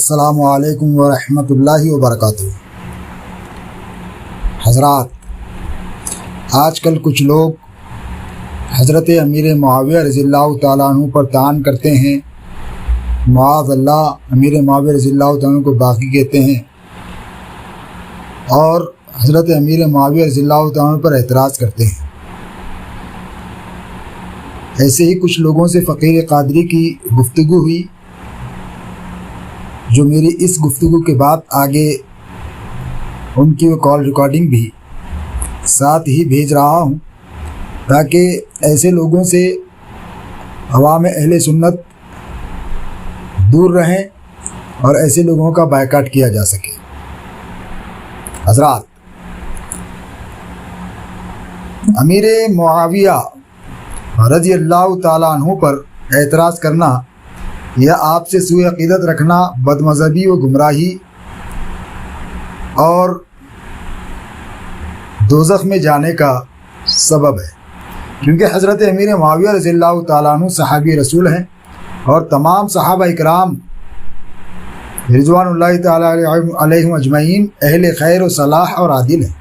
السلام علیکم ورحمۃ اللہ وبرکاتہ۔ حضرات، آج کل کچھ لوگ حضرت امیر معاویہ رضی اللہ تعالیٰ عنہ پر طعن کرتے ہیں، معاذ اللہ امیر معاویہ رضی اللہ تعالیٰ عنہ کو باغی کہتے ہیں، اور حضرت امیر معاویہ رضی اللہ تعالیٰ عنہ پر اعتراض کرتے ہیں۔ ایسے ہی کچھ لوگوں سے فقیر قادری کی گفتگو ہوئی، جو میری اس گفتگو کے بعد آگے ان کی وہ کال ریکارڈنگ بھی ساتھ ہی بھیج رہا ہوں، تاکہ ایسے لوگوں سے عوام اہل سنت دور رہیں اور ایسے لوگوں کا بائیکاٹ کیا جا سکے۔ حضرات، امیر معاویہ رضی اللہ تعالیٰ عنہ پر اعتراض کرنا یا آپ سے سوء عقیدت رکھنا بد مذہبی و گمراہی اور دوزخ میں جانے کا سبب ہے، کیونکہ حضرت امیر معاویہ رضی اللہ تعالیٰ عنہ صحابی رسول ہیں، اور تمام صحابہ اکرام رضوان اللہ تعالیٰ علیہم اجمعین اہل خیر و صلاح اور عادل ہیں۔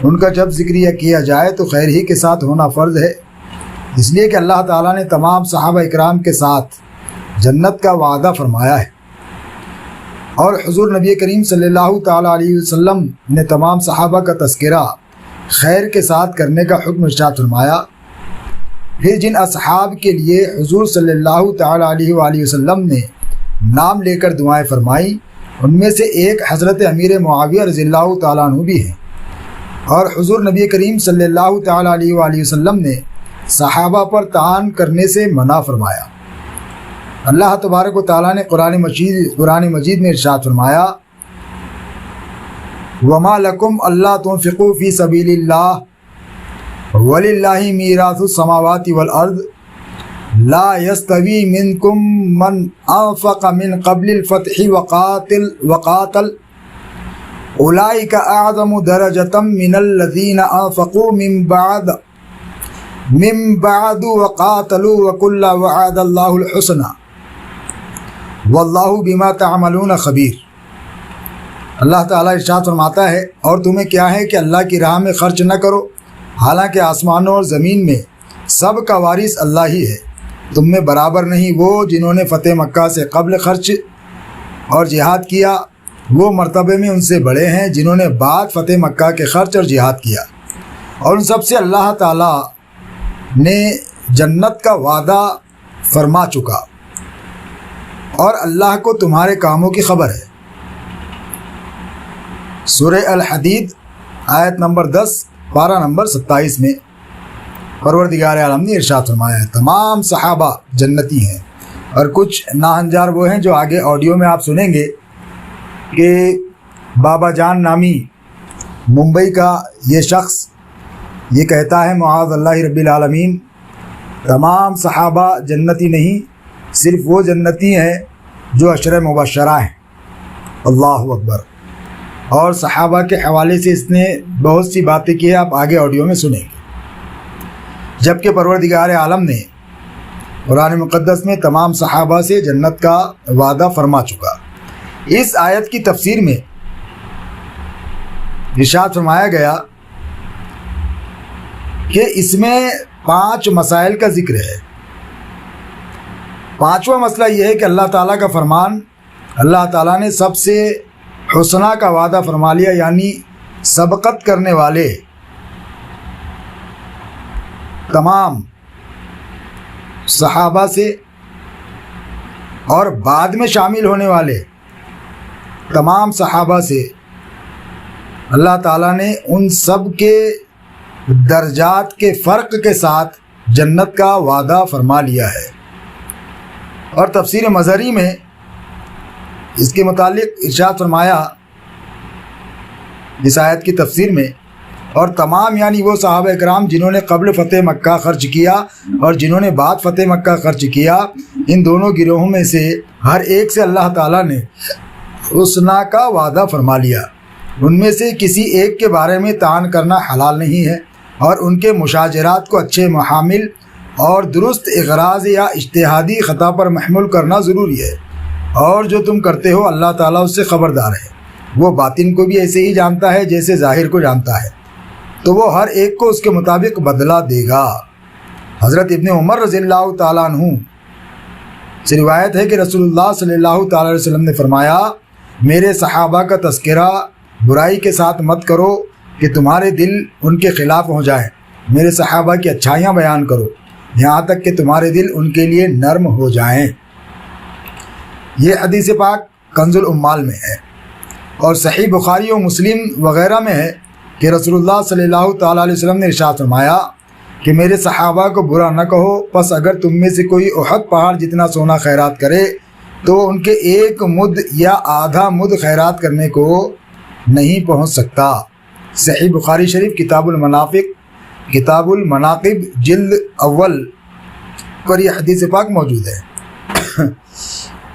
ان کا جب ذکریہ کیا جائے تو خیر ہی کے ساتھ ہونا فرض ہے، اس لیے کہ اللہ تعالیٰ نے تمام صحابہ اکرام کے ساتھ جنت کا وعدہ فرمایا ہے، اور حضور نبی کریم صلی اللہ تعالیٰ علیہ وسلم نے تمام صحابہ کا تذکرہ خیر کے ساتھ کرنے کا حکم ارشاد فرمایا۔ پھر جن اصحاب کے لیے حضور صلی اللہ تعالیٰ علیہ وآلہ وسلم نے نام لے کر دعائیں فرمائیں، ان میں سے ایک حضرت امیر معاویہ رضی اللہ تعالیٰ عنہ بھی ہیں، اور حضور نبی کریم صلی اللہ تعالیٰ علیہ وآلہ وسلم نے صحابہ پر طعن کرنے سے منع فرمایا۔ اللہ تبارک و تعالیٰ نے قرآن مجید میں ارشاد فرمایا، وَمَا لَكُمْ أَلَّا تُنْفِقُوا فِي سَبِيلِ اللَّهِ وَلِلَّهِ مِيرَاثُ السَّمَاوَاتِ وَالْأَرْضِ لَا يَسْتَوِي مِنْكُمْ مَنْ أَنْفَقَ مِنْ قَبْلِ الْفَتْحِ وَقَاتَلَ أُولَئِكَ أَعْظَمُ دَرَجَةً مِنَ الَّذِينَ أَنْفَقُوا من بعد وقاتلوا وكلا وعد الله الحسنى واللہ بما تعملون خبیر۔ اللہ تعالیٰ ارشاد فرماتا ہے، اور تمہیں کیا ہے کہ اللہ کی راہ میں خرچ نہ کرو، حالانکہ آسمانوں اور زمین میں سب کا وارث اللہ ہی ہے۔ تم میں برابر نہیں وہ جنہوں نے فتح مکہ سے قبل خرچ اور جہاد کیا، وہ مرتبے میں ان سے بڑے ہیں جنہوں نے بعد فتح مکہ کے خرچ اور جہاد کیا، اور ان سب سے اللہ تعالیٰ نے جنت کا وعدہ فرما چکا، اور اللہ کو تمہارے کاموں کی خبر ہے۔ سورہ الحدید آیت نمبر 10 پارہ نمبر 27 میں پروردگار عالم نے ارشاد فرمایا ہے، تمام صحابہ جنتی ہیں، اور کچھ ناہنجار وہ ہیں جو آگے آڈیو میں آپ سنیں گے کہ بابا جان نامی ممبئی کا یہ شخص یہ کہتا ہے، معاذ اللہ رب العالمین، تمام صحابہ جنتی نہیں، صرف وہ جنتی ہیں جو عشرہ مبشرہ ہیں۔ اللہ اکبر۔ اور صحابہ کے حوالے سے اس نے بہت سی باتیں کی ہیں، آپ آگے آڈیو میں سنیں گے، جبکہ پروردگار عالم نے قرآن مقدس میں تمام صحابہ سے جنت کا وعدہ فرما چکا۔ اس آیت کی تفسیر میں ارشاد فرمایا گیا کہ اس میں 5 مسائل کا ذکر ہے۔ 5واں مسئلہ یہ ہے کہ اللہ تعالیٰ کا فرمان، اللہ تعالیٰ نے سب سے حسنہ کا وعدہ فرما لیا، یعنی سبقت کرنے والے تمام صحابہ سے اور بعد میں شامل ہونے والے تمام صحابہ سے اللہ تعالیٰ نے ان سب کے درجات کے فرق کے ساتھ جنت کا وعدہ فرما لیا ہے۔ اور تفسیر مظہری میں اس کے متعلق ارشاد فرمایا اس آیت کی تفسیر میں، اور تمام یعنی وہ صحابہ اکرام جنہوں نے قبل فتح مکہ خرچ کیا اور جنہوں نے بعد فتح مکہ خرچ کیا، ان دونوں گروہوں میں سے ہر ایک سے اللہ تعالیٰ نے حسنہ کا وعدہ فرما لیا۔ ان میں سے کسی ایک کے بارے میں طعن کرنا حلال نہیں ہے، اور ان کے مشاجرات کو اچھے محامل اور درست اغراض یا اجتہادی خطا پر محمول کرنا ضروری ہے، اور جو تم کرتے ہو اللہ تعالیٰ اس سے خبردار ہے، وہ باطن کو بھی ایسے ہی جانتا ہے جیسے ظاہر کو جانتا ہے، تو وہ ہر ایک کو اس کے مطابق بدلہ دے گا۔ حضرت ابن عمر رضی اللہ تعالیٰ عنہ سے روایت ہے کہ رسول اللہ صلی اللہ تعالیٰ علیہ وسلم نے فرمایا، میرے صحابہ کا تذکرہ برائی کے ساتھ مت کرو کہ تمہارے دل ان کے خلاف ہو جائیں، میرے صحابہ کی اچھائیاں بیان کرو یہاں تک کہ تمہارے دل ان کے لیے نرم ہو جائیں۔ یہ حدیث پاک کنز العمال میں ہے، اور صحیح بخاری و مسلم وغیرہ میں ہے کہ رسول اللہ صلی اللہ تعالیٰ علیہ وسلم نے ارشاد فرمایا کہ میرے صحابہ کو برا نہ کہو، پس اگر تم میں سے کوئی احد پہاڑ جتنا سونا خیرات کرے تو ان کے ایک مد یا آدھا مد خیرات کرنے کو نہیں پہنچ سکتا۔ صحیح بخاری شریف کتاب المناقب جلد اول پر یہ حدیث پاک موجود ہے۔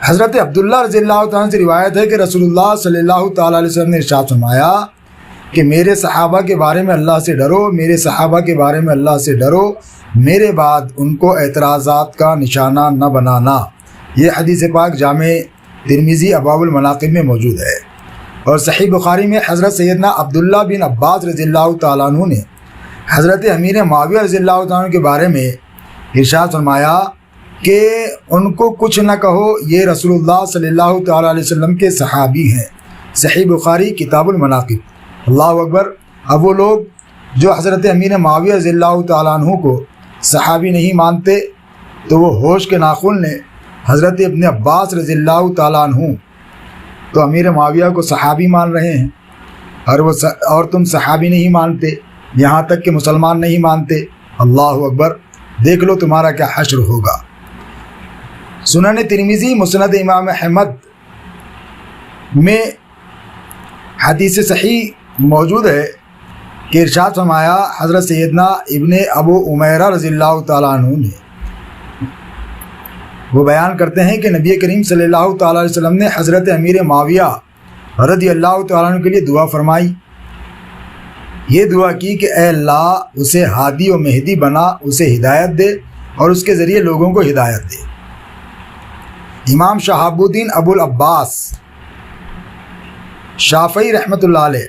حضرت عبداللہ رضی اللہ تعالیٰ سے روایت ہے کہ رسول اللہ صلی اللہ تعالیٰ علیہ وسلم نے ارشاد فرمایا کہ میرے صحابہ کے بارے میں اللہ سے ڈرو، میرے صحابہ کے بارے میں اللہ سے ڈرو، میرے بعد ان کو اعتراضات کا نشانہ نہ بنانا۔ یہ حدیث پاک جامع ترمذی ابواب المناقب میں موجود ہے، اور صحیح بخاری میں حضرت سیدنا عبداللہ بن عباس رضی اللہ تعالیٰ عنہ نے حضرت امیر معاویہ رضی اللہ تعالیٰ عنہ کے بارے میں ارشاد فرمایا کہ ان کو کچھ نہ کہو، یہ رسول اللہ صلی اللہ تعالیٰ علیہ وسلم کے صحابی ہیں۔ صحیح بخاری کتاب المناقب۔ اللہ اکبر۔ اب وہ لوگ جو حضرت امیر معاویہ رضی اللہ تعالیٰ عنہ کو صحابی نہیں مانتے، تو وہ ہوش کے ناخن نے حضرت ابن عباس رضی اللہ تعالیٰ عنہ تو امیر معاویہ کو صحابی مان رہے ہیں، اور تم صحابی نہیں مانتے، یہاں تک کہ مسلمان نہیں مانتے۔ اللہ اکبر۔ دیکھ لو تمہارا کیا حشر ہوگا۔ سنن ترمذی مسند امام احمد میں حدیث صحیح موجود ہے کہ ارشاد فرمایا حضرت سیدنا ابن ابو عمیرہ رضی اللہ تعالیٰ عنہ نے، وہ بیان کرتے ہیں کہ نبی کریم صلی اللہ تعالیٰ علیہ وسلم نے حضرت امیر معاویہ رضی اللہ تعالیٰ عنہ کے لیے دعا فرمائی۔ یہ دعا کی کہ اے اللہ اسے ہادی و مہدی بنا، اسے ہدایت دے اور اس کے ذریعے لوگوں کو ہدایت دے۔ امام شہاب الدین ابو العباس شافعی رحمۃ اللہ علیہ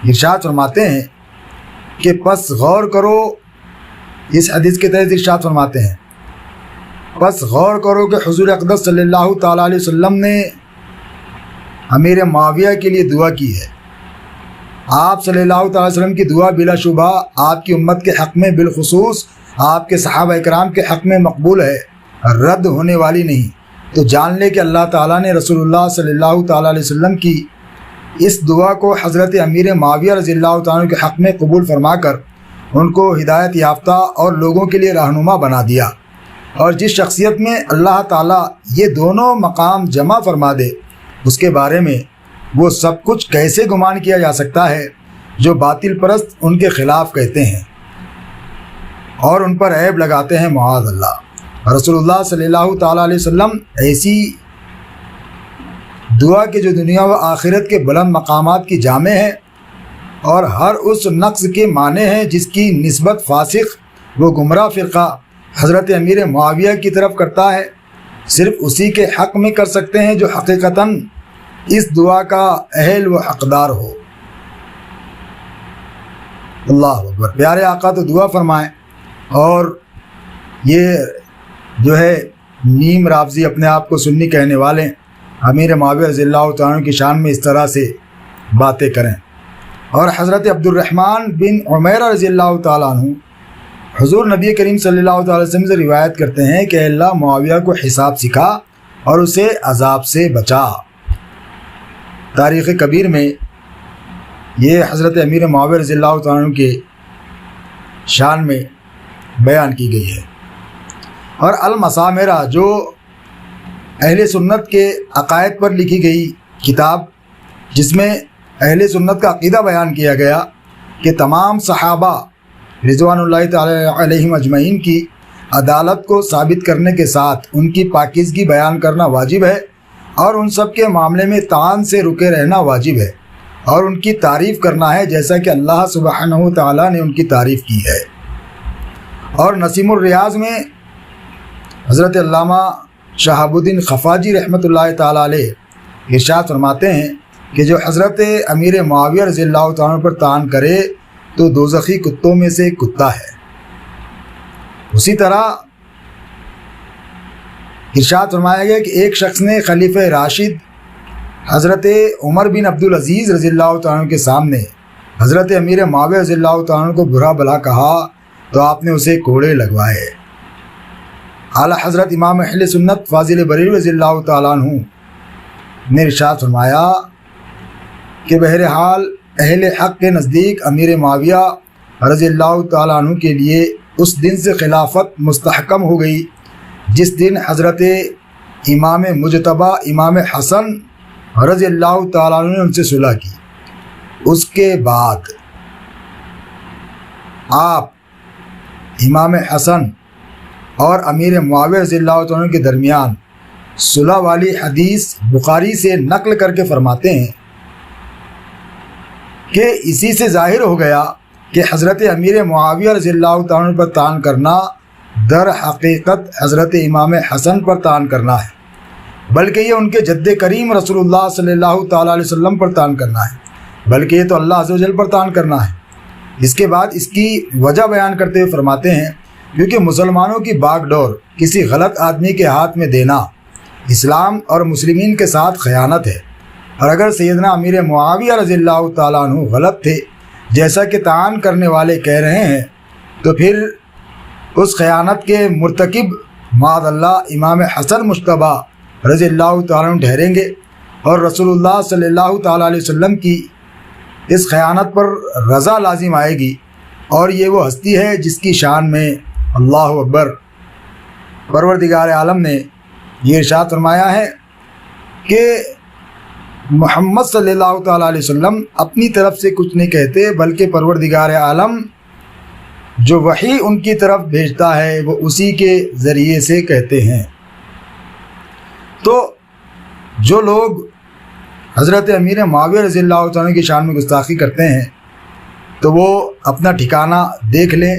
ارشاد فرماتے ہیں کہ پس غور کرو، اس حدیث کے تحت ارشاد فرماتے ہیں پس غور کرو کہ حضور اقدس صلی اللہ تعالیٰ علیہ وسلم نے امیر معاویہ کے لیے دعا کی ہے۔ آپ صلی اللہ تعالیٰ علیہ وسلم کی دعا بلا شبہ آپ کی امت کے حق میں، بالخصوص آپ کے صحابہ اکرام کے حق میں مقبول ہے، رد ہونے والی نہیں۔ تو جان لے کہ اللہ تعالیٰ نے رسول اللہ صلی اللہ تعالیٰ علیہ وسلم کی اس دعا کو حضرت امیر معاویہ رضی اللہ تعالیٰ عنہ کے حق میں قبول فرما کر ان کو ہدایت یافتہ اور لوگوں کے لیے رہنما بنا دیا۔ اور جس شخصیت میں اللہ تعالیٰ یہ دونوں مقام جمع فرما دے، اس کے بارے میں وہ سب کچھ کیسے گمان کیا جا سکتا ہے جو باطل پرست ان کے خلاف کہتے ہیں اور ان پر عیب لگاتے ہیں، معاذ اللہ۔ رسول اللہ صلی اللہ تعالیٰ علیہ وسلم ایسی دعا کہ جو دنیا و آخرت کے بلند مقامات کی جامع ہے اور ہر اس نقص کے معنی ہیں جس کی نسبت فاسق و گمراہ فرقہ حضرت امیر معاویہ کی طرف کرتا ہے، صرف اسی کے حق میں کر سکتے ہیں جو حقیقتاً اس دعا کا اہل و حقدار ہو۔ اللہ اکبر۔ پیارے آقا تو دعا فرمائیں، اور یہ جو ہے نیم رافضی اپنے آپ کو سنی کہنے والے امیر معاویہ رضی اللہ تعالیٰ عنہ کی شان میں اس طرح سے باتیں کریں۔ اور حضرت عبد الرحمن بن عمیرہ رضی اللہ تعالیٰ عنہ حضور نبی کریم صلی اللہ تعالیٰ علیہ وسلم سے روایت کرتے ہیں کہ اللہ معاویہ کو حساب سکھا اور اسے عذاب سے بچا۔ تاریخ کبیر میں یہ حضرت امیر معاویہ رضی اللہ تعالیٰ عنہ کے شان میں بیان کی گئی ہے۔ اور المسامرہ جو اہل سنت کے عقائد پر لکھی گئی کتاب، جس میں اہل سنت کا عقیدہ بیان کیا گیا کہ تمام صحابہ رضوان اللہ تعالی علیہم اجمعین کی عدالت کو ثابت کرنے کے ساتھ ان کی پاکیزگی بیان کرنا واجب ہے، اور ان سب کے معاملے میں طعن سے رکے رہنا واجب ہے، اور ان کی تعریف کرنا ہے جیسا کہ اللہ سبحانہ و تعالیٰ نے ان کی تعریف کی ہے۔ اور نسیم الریاض میں حضرت علامہ شہاب الدین خفاجی رحمۃ اللہ تعالیٰ علیہ ارشاد فرماتے ہیں کہ جو حضرت امیر معاویہ رضی اللہ تعالیٰ عنہ پر طعن کرے تو دوزخی کتوں میں سے ایک کتا ہے۔ اسی طرح ارشاد فرمایا گیا کہ ایک شخص نے خلیفہ راشد حضرت عمر بن عبدالعزیز رضی اللہ تعالیٰ عنہ کے سامنے حضرت امیر معاویہ رضی اللہ تعالیٰ عنہ کو برا بھلا کہا تو آپ نے اسے کوڑے لگوائے۔ اعلیٰ حضرت امام اہل سنت فاضل بریلوی رضی اللہ تعالیٰ عنہ نے ارشاد فرمایا کہ بہرحال اہل حق کے نزدیک امیر معاویہ رضی اللہ تعالیٰ عنہ کے لیے اس دن سے خلافت مستحکم ہو گئی جس دن حضرت امام مجتبی امام حسن رضی اللہ تعالیٰ عنہ نے ان سے صلح کی۔ اس کے بعد آپ امام حسن اور امیر معاویہ رضی اللہ تعالیٰ عنہ کے درمیان صلح والی حدیث بخاری سے نقل کر کے فرماتے ہیں کہ اسی سے ظاہر ہو گیا کہ حضرت امیر معاویہ رضی اللہ تعالیٰ عنہ پر طعن کرنا در حقیقت حضرت امام حسن پر طعن کرنا ہے، بلکہ یہ ان کے جد کریم رسول اللہ صلی اللہ تعالیٰ علیہ وسلم پر طعن کرنا ہے، بلکہ یہ تو اللہ عز و جل پر طعن کرنا ہے۔ اس کے بعد اس کی وجہ بیان کرتے ہوئے فرماتے ہیں کیونکہ مسلمانوں کی باغ ڈور کسی غلط آدمی کے ہاتھ میں دینا اسلام اور مسلمین کے ساتھ خیانت ہے، اور اگر سیدنا امیر معاویہ رضی اللہ تعالیٰ عنہ غلط تھے جیسا کہ طعن کرنے والے کہہ رہے ہیں تو پھر اس خیانت کے مرتکب معاذ اللہ امام حسن مجتبی رضی اللہ تعالیٰ عنہ ٹھہریں گے، اور رسول اللہ صلی اللہ تعالیٰ علیہ وسلم کی اس خیانت پر رضا لازم آئے گی، اور یہ وہ ہستی ہے جس کی شان میں اللہ اکبر پروردگار عالم نے یہ ارشاد فرمایا ہے کہ محمد صلی اللہ تعالیٰ علیہ وسلم اپنی طرف سے کچھ نہیں کہتے، بلکہ پروردگار عالم جو وحی ان کی طرف بھیجتا ہے وہ اسی کے ذریعے سے کہتے ہیں۔ تو جو لوگ حضرت امیر معاویہ رضی اللہ تعالیٰ کی شان میں گستاخی کرتے ہیں تو وہ اپنا ٹھکانہ دیکھ لیں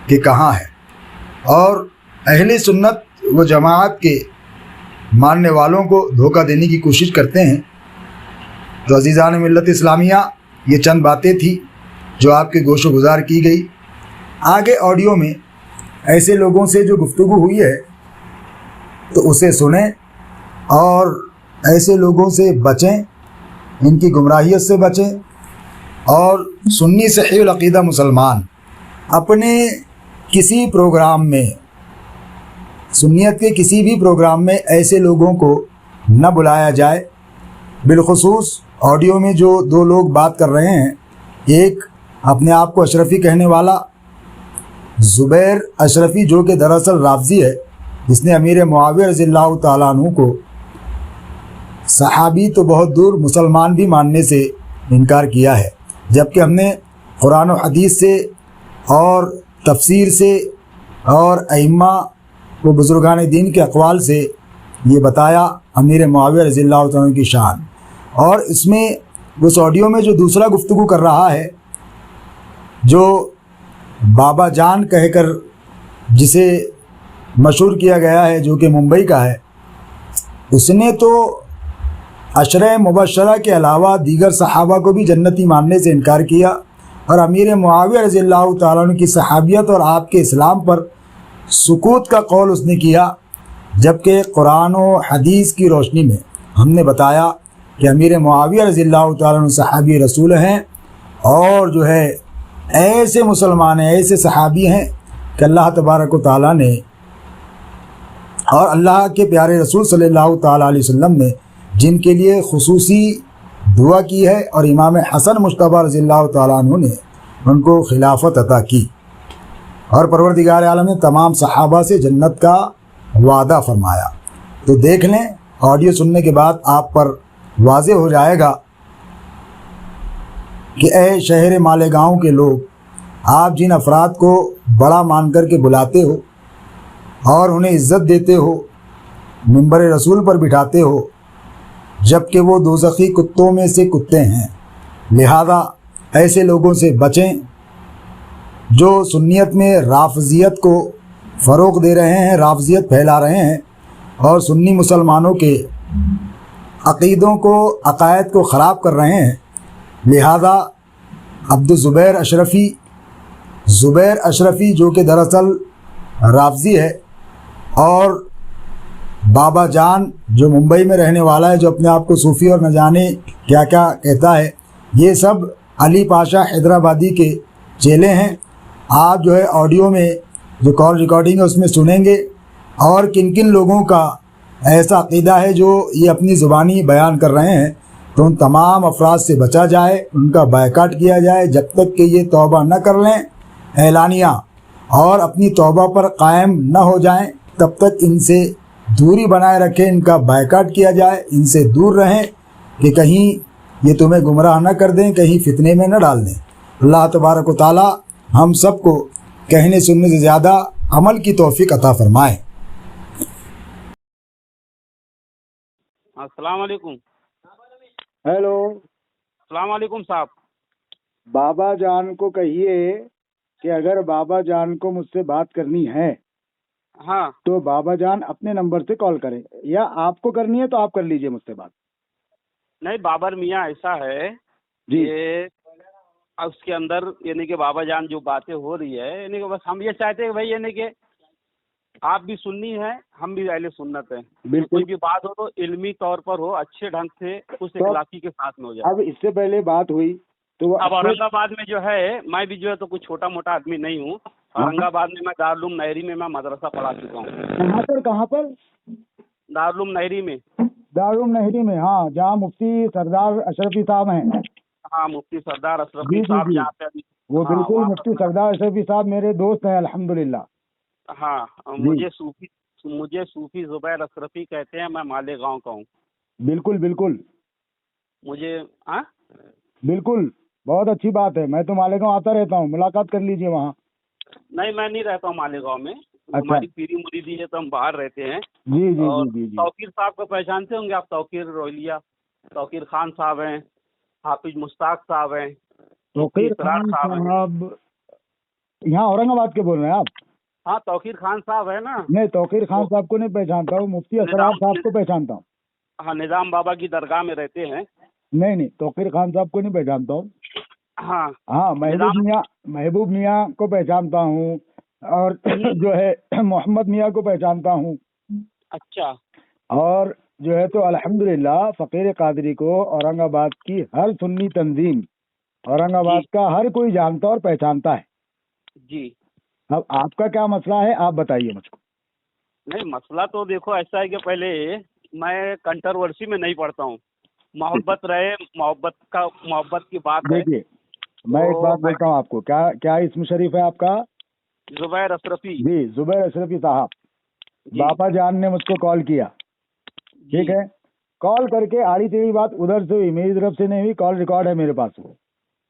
کہ کہاں ہے، اور اہل سنت و جماعت کے ماننے والوں کو دھوکہ دینے کی کوشش کرتے ہیں۔ تو عزیزان ملت اسلامیہ، یہ چند باتیں تھیں جو آپ کے گوش و گزار کی گئی۔ آگے آڈیو میں ایسے لوگوں سے جو گفتگو ہوئی ہے تو اسے سنیں اور ایسے لوگوں سے بچیں، ان کی گمراہیت سے بچیں، اور سنی صحیح العقیدہ مسلمان اپنے کسی پروگرام میں، سنیت کے کسی بھی پروگرام میں ایسے لوگوں کو نہ بلایا جائے۔ بالخصوص آڈیو میں جو دو لوگ بات کر رہے ہیں، ایک اپنے آپ کو اشرفی کہنے والا زبیر اشرفی جو کہ دراصل رافضی ہے، جس نے امیر معاویہ رضی اللہ تعالیٰ عنہ کو صحابی تو بہت دور مسلمان بھی ماننے سے انکار کیا ہے، جبکہ ہم نے قرآن و حدیث سے اور تفسیر سے اور ائمہ و بزرگان دین کے اقوال سے یہ بتایا امیر معاویہ رضی اللہ تعالیٰ کی شان۔ اور اس میں اس آڈیو میں جو دوسرا گفتگو کر رہا ہے، جو بابا جان کہہ کر جسے مشہور کیا گیا ہے، جو کہ ممبئی کا ہے، اس نے تو عشرہ مبشرہ کے علاوہ دیگر صحابہ کو بھی جنتی ماننے سے انکار کیا، اور امیر معاویہ رضی اللہ تعالیٰ عنہ کی صحابیت اور آپ کے اسلام پر سکوت کا قول اس نے کیا، جبکہ قرآن و حدیث کی روشنی میں ہم نے بتایا کہ امیر معاویہ رضی اللہ تعالیٰ عنہ صحابی رسول ہیں، اور جو ہے ایسے مسلمان ہیں، ایسے صحابی ہیں کہ اللہ تبارک و تعالیٰ نے اور اللہ کے پیارے رسول صلی اللہ تعالیٰ علیہ وسلم نے جن کے لیے خصوصی دعا کی ہے، اور امام حسن مجتبی رضی اللہ تعالیٰ عنہ نے ان کو خلافت عطا کی، اور پروردگار عالم نے تمام صحابہ سے جنت کا وعدہ فرمایا۔ تو دیکھ لیں، آڈیو سننے کے بعد آپ پر واضح ہو جائے گا کہ اے شہر مالیگاؤں کے لوگ، آپ جن افراد کو بڑا مان کر کے بلاتے ہو اور انہیں عزت دیتے ہو، منبر رسول پر بٹھاتے ہو، جبکہ وہ دوزخی کتوں میں سے کتے ہیں، لہذا ایسے لوگوں سے بچیں جو سنیت میں رافضیت کو فروغ دے رہے ہیں، رافضیت پھیلا رہے ہیں، اور سنی مسلمانوں کے عقیدوں کو عقائد کو خراب کر رہے ہیں. لہذا زبیر اشرفی جو کہ دراصل رافضی ہے، اور بابا جان جو ممبئی میں رہنے والا ہے، جو اپنے آپ کو صوفی اور نہ جانے کیا کیا کہتا ہے، یہ سب علی پاشا حیدرآبادی کے چیلے ہیں. آپ جو ہے آڈیو میں جو کال ریکارڈنگ ہے اس میں سنیں گے، اور کن کن لوگوں کا ایسا عقیدہ ہے جو یہ اپنی زبانی بیان کر رہے ہیں. تو ان تمام افراد سے بچا جائے، ان کا بائیکاٹ کیا جائے. جب تک کہ یہ توبہ نہ کر لیں اعلانیہ اور اپنی توبہ پر قائم نہ ہو جائیں، تب تک ان سے دوری بنائے رکھیں، ان کا بائیکاٹ کیا جائے، ان سے دور رہیں کہ کہیں یہ تمہیں گمراہ نہ کر دیں، کہیں فتنے میں نہ ڈال دیں. اللہ تبارک و تعالی ہم سب کو کہنے سننے سے زیادہ عمل کی توفیق عطا فرمائے. السلام علیکم. ہیلو، السلام علیکم صاحب. بابا جان کو کہیے کہ اگر بابا جان کو مجھ سے بات کرنی ہے ہاں تو بابا جان اپنے نمبر سے کال کریں، یا آپ کو کرنی ہے تو آپ کر لیجئے مجھ سے بات. نہیں، بابر میاں ایسا ہے جی کہ اس کے اندر یعنی کہ بابا جان جو باتیں ہو رہی ہے، یعنی کہ بس ہم یہ چاہتے ہیں بھائی، یعنی کہ آپ بھی سنی ہے، ہم بھی اہل سنت ہیں. بالکل. کوئی بھی بات ہو تو علمی طور پر ہو، اچھے ڈھنگ سے اس اخلاقی کے ساتھ میں ہو جائے. اب اس سے پہلے بات ہوئی تو وہ اب اورنگ آباد میں جو ہے، میں بھی جو ہے تو کوئی چھوٹا موٹا آدمی نہیں ہوں. اورنگ آباد میں میں دارالعلوم نہری میں مدرسہ پڑھا چکا ہوں. کہاں پر دارالعلوم نہری میں. دارالعلوم نہری میں، ہاں، جہاں مفتی سردار اشرفی صاحب ہیں. ہاں، مفتی سردار جی اشرفی جی صاحب جی، جہاں پہ ابھی. وہ ہاں بالکل وہاں مفتی پر. سردار اشرفی صاحب میرے دوست ہیں الحمدللہ. ہاں، جی. مجھے صوفی زبیر اشرفی کہتے ہیں. میں مالیگاؤں کا ہوں. بالکل بالکل مجھے ہاں بالکل، بہت اچھی بات ہے. میں تو مالیگاؤں آتا رہتا ہوں، ملاقات کر لیجئے وہاں. نہیں، میں نہیں رہتا ہوں مالیگاؤں میں. اچھا. ہماری پیری مریدی ہے تو ہم باہر رہتے ہیں. جی جی اور جی جی جی. توقیر صاحب کو پہچانتے ہوں گے آپ. توقیر روہیلیہ، توقیر خان صاحب ہیں، حافظ مشتاق صاحب ہیں، مفتی توقیر اسرار خان صاحب ہیں. صاحب یہاں اورنگ آباد کے بول رہے ہیں آپ؟ ہاں، توقیر خان صاحب ہے نا. نہیں، توقیر خان وہ صاحب کو نہیں پہچانتا ہوں، مفتی اسرار صاحب کو پہچانتا ہوں. ہاں، نظام بابا کی درگاہ میں رہتے ہیں. نہیں نہیں، توقیر خان صاحب کو نہیں پہچانتا ہوں. ہاں، ہاں، محبوب میاں کو پہچانتا ہوں، اور جو ہے محمد میاں کو پہچانتا ہوں. اچھا. اور جو ہے تو الحمدللہ فقیر قادری کو اورنگ آباد کی ہر سنی تنظیم، اورنگ جی آباد کا ہر کوئی جانتا اور پہچانتا ہے. جی. اب آپ کا کیا مسئلہ ہے، آپ بتائیے مجھ کو. نہیں، مسئلہ تو دیکھو ایسا ہے کہ پہلے میں کنٹروورسی میں نہیں پڑتا ہوں. محبت رہے، محبت کی بات ہے. دیکھیے، میں ایک بات بولتا ہوں آپ کو. کیا اسم شریف ہے آپ کا؟ زبیر اشرفی. جی، زبیر اشرفی صاحب. جی بابا جان نے مجھ کو کال کیا، ٹھیک جی ہے. کال کر کے آڑی تیڑی بات ادھر سے ہوئی، میری طرف سے نہیں ہوئی. کال ریکارڈ ہے میرے پاس، وہ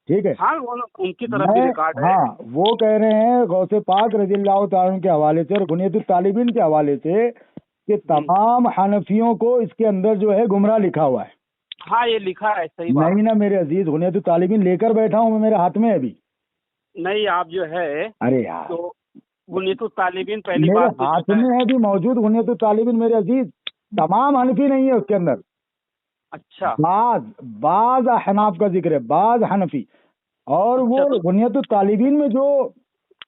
ٹھیک ہے. ہاں، ان کی طرف بھی ریکارڈ ہے. ہاں، وہ کہہ رہے ہیں غوث پاک رضی اللہ تعالیٰ عنہ کے حوالے سے اور غنیۃ الطالبین کے حوالے سے کہ تمام حنفیوں کو اس کے اندر جو ہے گمراہ لکھا ہوا ہے. ہاں، یہ لکھا ہے، صحیح بات. نہیں نا میرے عزیز، غنیۃ الطالبین لے کر بیٹھا ہوں میں، میرے ہاتھ میں ابھی. نہیں، آپ جو ہے ارے یار، تو غنیۃ الطالبین پہلی میرے بات تو ہاتھ جو ہے. میں ہے ابھی موجود غنیۃ الطالبین میرے عزیز. تمام حنفی نہیں ہے اس کے اندر. اچھا. بعض احناف کا ذکر ہے، بعض حنفی. اور وہ اچھا. غنیۃ الطالبین میں جو،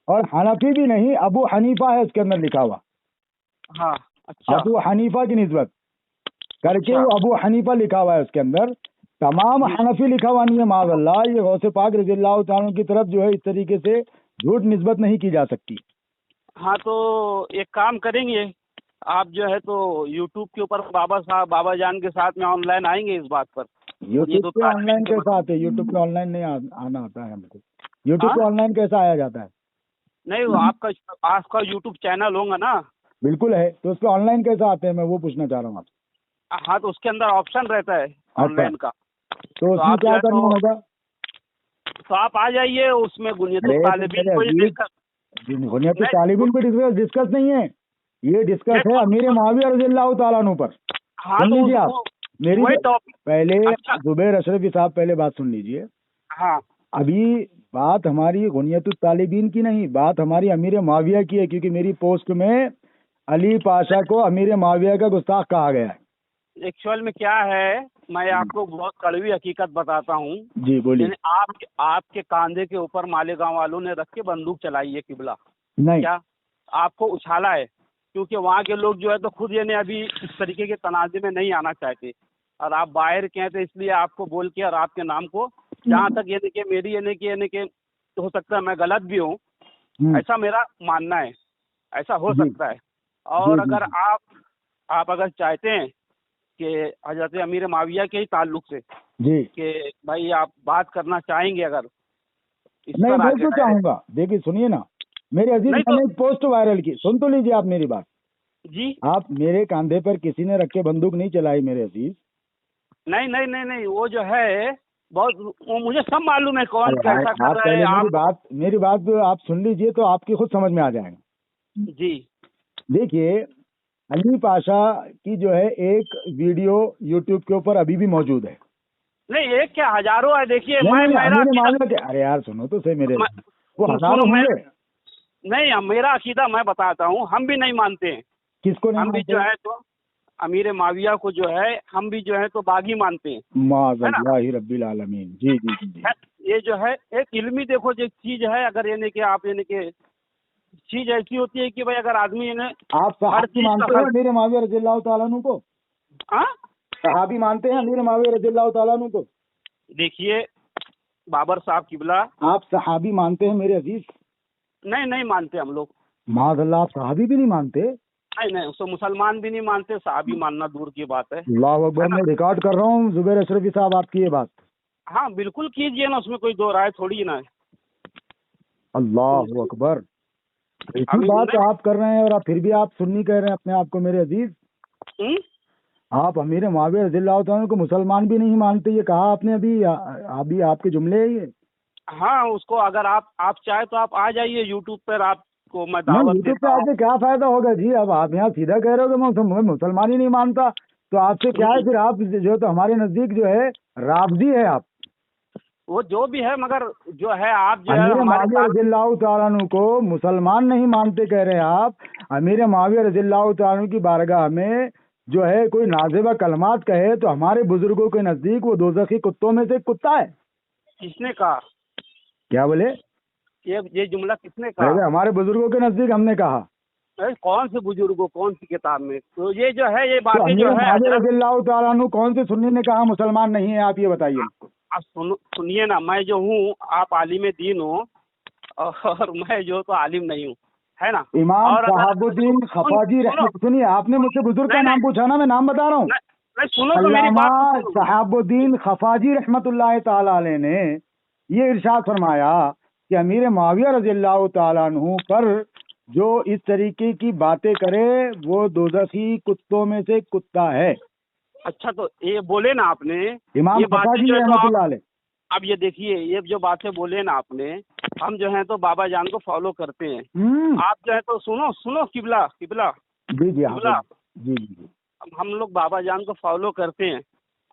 اور حنفی بھی نہیں، ابو حنیفہ ہے اس کے اندر لکھا ہوا. ہاں. اچھا. ابو حنیفہ کی نسبت کر کے اچھا. وہ ابو حنیفہ لکھا ہوا ہے اس کے اندر. تمام جی. حنفی لکھا ہوا نہیں ہے معاذ اللہ. یہ غوث پاک رضی اللہ تعالیٰ عنہ کی طرف جو ہے اس طریقے سے جھوٹ نسبت نہیں کی جا سکتی. ہاں، تو ایک کام کریں گے، آپ جو ہے تو یوٹیوب کے اوپر بابا جان کے ساتھ میں آن لائن آئیں گے اس بات پر. یوٹیوب پہ آن لائن کے کیسا آتے؟ یوٹیوب پہ آن لائن نہیں آنا آتا ہے ہم کو. یوٹیوب ہاں، پہ آن لائن کیسا آیا جاتا ہے؟ نہیں، وہ آپ کا یوٹیوب چینل ہوگا نا. بالکل ہے، تو اس پہ آن لائن کیسا آتے ہیں، میں وہ پوچھنا چاہ رہا ہوں آپ سے. ہاں، تو اس کے اندر آپشن رہتا ہے آن اچھا، لائن کا. تو اس تو میں آپ جو کیا ہے کرنا ہوگا؟ تو آپ آ جائیے اس میں غنیۃ ارے تو الطالبین میرے کو عزیز، غنیۃ الطالبین پہ ڈسکس نہیں ہے، یہ ڈسکس ہے امیر معاویہ رضی اللہ تعالیٰ عنہ پر. ہاں، سن تو لیجیے آپ میری وہی ٹاپک. پہلے. اچھا. زبیر اشرفی صاحب پہلے بات سن لیجیے. ہاں. ابھی بات ہماری غنیۃ الطالبین کی نہیں، بات ہماری امیر معاویہ کی ہے، کیونکہ میری پوسٹ میں अली पाशा को अमीर माविया का गुस्ताख कहा गया है? एक्चुअल में क्या है, मैं आपको बहुत कड़वी हकीकत बताता हूँ। जी बोलिए। यानी आपके कांधे के ऊपर मालेगांव वालों ने रख के बंदूक चलाई है किबला, नहीं, क्या आपको उछाला है? क्योंकि वहाँ के लोग जो है तो खुद यानी अभी इस तरीके के तनाजे में नहीं आना चाहते, और आप बाहर के हैं तो इसलिए आपको बोल के और आपके नाम को, जहाँ तक यानी कि मेरी यानी कि हो सकता है मैं गलत भी हूँ, ऐसा मेरा मानना है, ऐसा हो जी। सकता है। और जी, जी, अगर जी। आप अगर चाहते हैं कि हजरत अमीर माविया के ही ताल्लुक से जी कि भाई आप बात करना चाहेंगे अगर इस नहीं, पर मैं आके क्यों डायरेक्ट, चाहूंगा? देखिए सुनिए ना मेरे अजीज, नहीं तो मैंने एक पोस्ट वायरल की, सुन तो लीजिए आप मेरी बात। जी, आप मेरे कांधे पर किसी ने रख के बंदूक नहीं चलाई मेरे अजीज। नहीं नहीं नहीं नहीं, वो जो है बहुत, वो मुझे सब मालूम है कौन अरे कैसा कर आप रहा है। पहले आप मेरी बात आप सुन लीजिए तो आपकी खुद समझ में आ जाएगा। जी, देखिए अली पाशा की जो है एक वीडियो यूट्यूब के ऊपर अभी भी मौजूद है। नहीं एक क्या हजारों है। देखिए नहीं मैं नहीं, मेरा अमीर अकीदा, माविया के, अरे यार सुनो तो सही मेरे, वो सुनो हजारों मैं, होंगे। नहीं मेरा अकीदा मैं बताता हूँ, हम भी नहीं मानते हैं। किसको नहीं हम भी मानते? जो है तो अमीर माविया को जो है हम भी जो है तो बागी मानते हैं, है ना। माज़ल्लाहि रब्बिल आलमीन। जी जी जी जी। ये जो है एक इल्मी, देखो जो चीज है, अगर यानी कि आप यानी कि चीज ऐसी होती है कि भाई अगर आदमी यानी आप हर सहाबी चीज मानते का हैं अमीर माविया रज़ियल्लाहु ताला अन्हु को? हाँ, सहाबी मानते हैं अमीर माविया रज़ियल्लाहु ताला अन्हु को? देखिए बाबर साहब किबला, आप सहाबी मानते हैं मेरे अजीज? नहीं नहीं मानते हम लोग, माज़ल्लाह, आप सहाबी भी नहीं मानते? नहीं नहीं, उसको मुसलमान भी नहीं मानते, साहबी मानना दूर की बात है अल्लाह अकबर। ना। मैं रिकॉर्ड कर रहा हूँ जुबैर अशरफी साहब आपकी ये बात। हाँ बिल्कुल कीजिए ना, उसमें कोई दो राय थोड़ी ना है। अल्लाह अकबर। ऐसी अभी बात नहीं, आप कर रहे हैं और आप फिर भी आप सुन्नी कह रहे हैं अपने आप को मेरे अजीज। हम्म? आप अमीर माविया रज़ियल्लाहु ताला अन्हु को मुसलमान भी नहीं मानते, ये कहा आपने अभी। अभी आपके जुमले है ये। हाँ उसको अगर आप चाहे तो आप आ जाइए यूट्यूब पर, आपको मैं नहीं, दावत यूट्यूब पे देता हूँ। आके क्या फायदा होगा जी? अब आप यहाँ सीधा कह रहे हो कि मैं मुसलमान ही नहीं मानता, तो आपसे क्या है फिर? आप जो तो हमारे नजदीक जो है राबजी है आप। वो जो भी है, मगर जो है आप जो है अमीर हमारे माविया साथ, रज़ियल्लाहु ताला अन्हु को मुसलमान नहीं मानते कह रहे हैं आप। अमीर माविया रज़ियल्लाहु ताला अन्हु की बारगाह में जो है कोई नाज़िबा कलमात कहे तो हमारे बुजुर्गों के नजदीक वो दोज़खी कुत्तों में से एक कुत्ता है। किसने कहा? क्या बोले? ये जुमला किसने अरे कहा? हमारे बुजुर्गों के नजदीक हमने कहा। अरे कौन से बुजुर्गों, कौन सी किताब में? तो ये जो है ये तो बातें अमीर जो है माविया हजरत, रज़ियल्लाहु ताला अन्हु कौन से सुन्नी ने कहा मुसलमान नहीं है? आप ये बताइए। आप सुनिए ना, मैं जो हूँ आप आलिम दीन हो और मैं जो तो आलिम नहीं हूँ, है ना। इमाम और अगर शहाबुद्दीन खफाजी सुनो, रहमत, सुनिए आपने मुझसे बुजुर्ग का नहीं नाम नहीं पूछा ना, मैं नाम बता रहा हूँ। नहीं, नहीं, सुनो तो मेरी अल्लामा बात तो सुनो। शहाबुद्दीन खफाजी रहमतुल्लाह ताला अलैह ने ये इरशाद फरमाया कि अमीर माविया रज़ियल्लाहु ताला अन्हु पर जो इस तरीके की बातें करे वो दोज़खी कुत्तों में से कुत्ता है। अच्छा तो ये बोले ना आपने, इमाम ये बातें खफाजी जो है तो आप रहमतुल्लाह अलैह। अब ये देखिए, ये जो बातें बोले ना आपने, हम जो है तो बाबा जान को फॉलो करते हैं। आप जो है तो सुनो किबला किबला जी जी हाँ किबला, जी जी जी हम लोग बाबा जान को फॉलो करते हैं।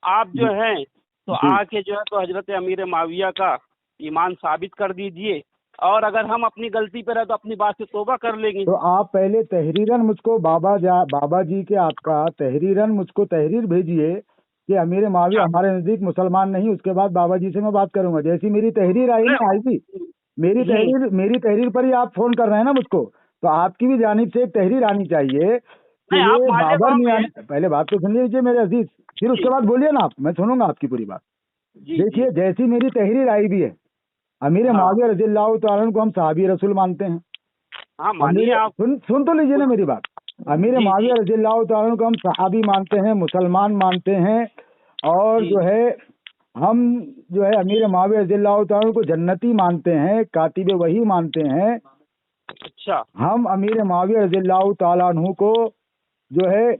आप जो हैं तो जी। आके जो है तो हजरत अमीर माविया का ईमान साबित कर दीजिए, और अगर हम अपनी गलती पर है तो अपनी बात से तौबा कर लेंगे। तो आप पहले तहरीरन मुझको बाबा जी के आपका तहरीरन मुझको तहरीर भेजिए कि अमीर माविया अच्छा, हमारे नजदीक मुसलमान नहीं, उसके बाद बाबा जी से मैं बात करूंगा। जैसी मेरी तहरीर आई ना, आई थी मेरी तहरीर पर ही आप फोन कर रहे हैं ना मुझको, तो आपकी भी जानिब से एक तहरीर आनी चाहिए कि नहीं आप ये बाबर मालेगांव मियां। में, पहले बात तो सुन लीजिए मेरे अजीज, फिर उसके बाद बोलिए ना आप, मैं सुनूंगा आपकी पूरी बात। जी देखिए जैसी मेरी तहरीर आई भी है, अमीर हाँ माविया रज़ियल्लाहु ताला अन्हु को हम सहाबी रसूल मानते हैं। हाँ मानिए अमीर आप। सुन तो लीजिए ना मेरी बात। अमीर जी माविया रज़ियल्लाहु ताला अन्हु को हम सहाबी मानते हैं, मुसलमान मानते हैं, और जी जो है हम जो है अमीर माविया रज़ियल्लाहु ताला अन्हु को जन्नती मानते हैं, कातिब वही मानते हैं। अच्छा हम अमीर माविया रज़ियल्लाहु ताला अन्हु को जो है